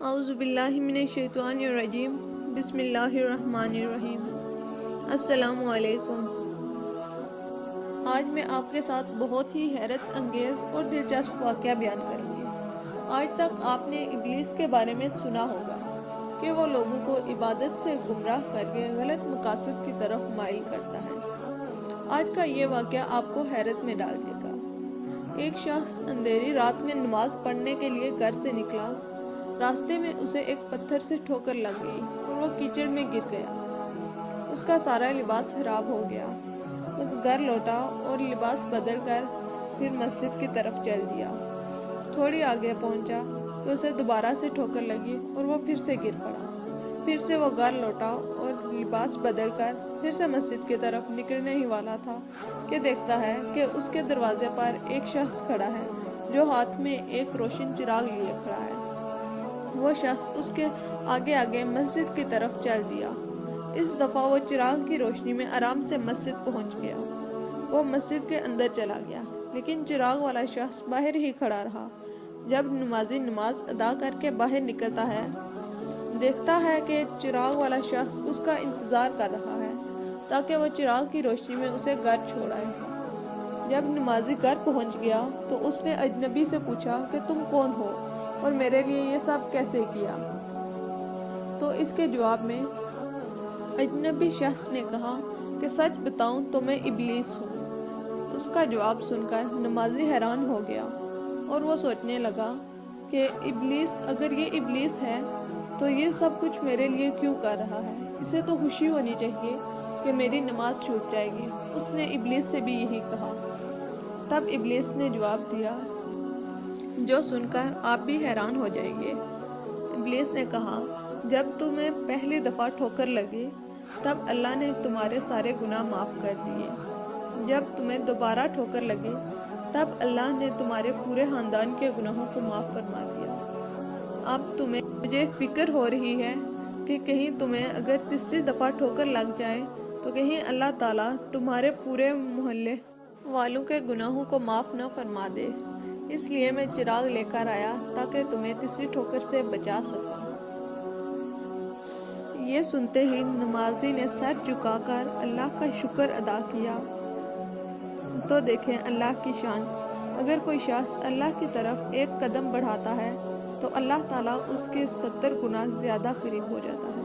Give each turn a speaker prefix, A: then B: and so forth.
A: اعوذ باللہ من الشیطان الرجیم بسم اللہ الرحمن الرحیم۔ السلام علیکم۔ آج میں آپ کے ساتھ بہت ہی حیرت انگیز اور دلچسپ واقعہ بیان کروں گی۔ آج تک آپ نے ابلیس کے بارے میں سنا ہوگا کہ وہ لوگوں کو عبادت سے گمراہ کر کے غلط مقاصد کی طرف مائل کرتا ہے۔ آج کا یہ واقعہ آپ کو حیرت میں ڈال دے گا۔ ایک شخص اندھیری رات میں نماز پڑھنے کے لیے گھر سے نکلا۔ راستے میں اسے ایک پتھر سے ٹھوکر لگ گئی اور وہ کیچڑ میں گر گیا۔ اس کا سارا لباس خراب ہو گیا۔ وہ گھر لوٹا اور لباس بدل کر پھر مسجد کی طرف چل دیا۔ تھوڑی آگے پہنچا تو اسے دوبارہ سے ٹھوکر لگی اور وہ پھر سے گر پڑا۔ پھر سے وہ گھر لوٹا اور لباس بدل کر پھر سے مسجد کی طرف نکلنے ہی والا تھا کہ دیکھتا ہے کہ اس کے دروازے پر ایک شخص کھڑا ہے جو ہاتھ میں ایک روشن چراغ لیے کھڑا ہے۔ وہ شخص اس کے آگے آگے مسجد کی طرف چل دیا۔ اس دفعہ وہ چراغ کی روشنی میں آرام سے مسجد پہنچ گیا۔ وہ مسجد کے اندر چلا گیا لیکن چراغ والا شخص باہر ہی کھڑا رہا۔ جب نمازی نماز ادا کر کے باہر نکلتا ہے، دیکھتا ہے کہ چراغ والا شخص اس کا انتظار کر رہا ہے تاکہ وہ چراغ کی روشنی میں اسے گھر چھوڑائے۔ جب نمازی گھر پہنچ گیا تو اس نے اجنبی سے پوچھا کہ تم کون ہو اور میرے لیے یہ سب کیسے کیا؟ تو اس کے جواب میں اجنبی شخص نے کہا کہ سچ بتاؤں تو میں ابلیس ہوں۔ اس کا جواب سن کر نمازی حیران ہو گیا اور وہ سوچنے لگا کہ ابلیس، اگر یہ ابلیس ہے تو یہ سب کچھ میرے لیے کیوں کر رہا ہے؟ اسے تو خوشی ہونی چاہیے کہ میری نماز چھوٹ جائے گی۔ اس نے ابلیس سے بھی یہی کہا۔ تب ابلیس نے جواب دیا جو سن کر آپ بھی حیران ہو جائیں گے۔ ابلیس نے کہا، جب تمہیں پہلی دفعہ ٹھوکر لگی تب اللہ نے تمہارے سارے گناہ معاف کر دیے۔ جب تمہیں دوبارہ ٹھوکر لگی تب اللہ نے تمہارے پورے خاندان کے گناہوں کو معاف فرما دیا۔ اب مجھے فکر ہو رہی ہے کہ کہیں تمہیں اگر تیسری دفعہ ٹھوکر لگ جائے تو کہیں اللہ تعالیٰ تمہارے پورے محلے والوں کے گناہوں کو معاف نہ فرما دے۔ اس لیے میں چراغ لے کر آیا تاکہ تمہیں تیسری ٹھوکر سے بچا سکوں۔ یہ سنتے ہی نمازی نے سر جھکا کر اللہ کا شکر ادا کیا۔ تو دیکھیں اللہ کی شان، اگر کوئی شخص اللہ کی طرف ایک قدم بڑھاتا ہے تو اللہ تعالیٰ اس کے 70 گنا زیادہ قریب ہو جاتا ہے۔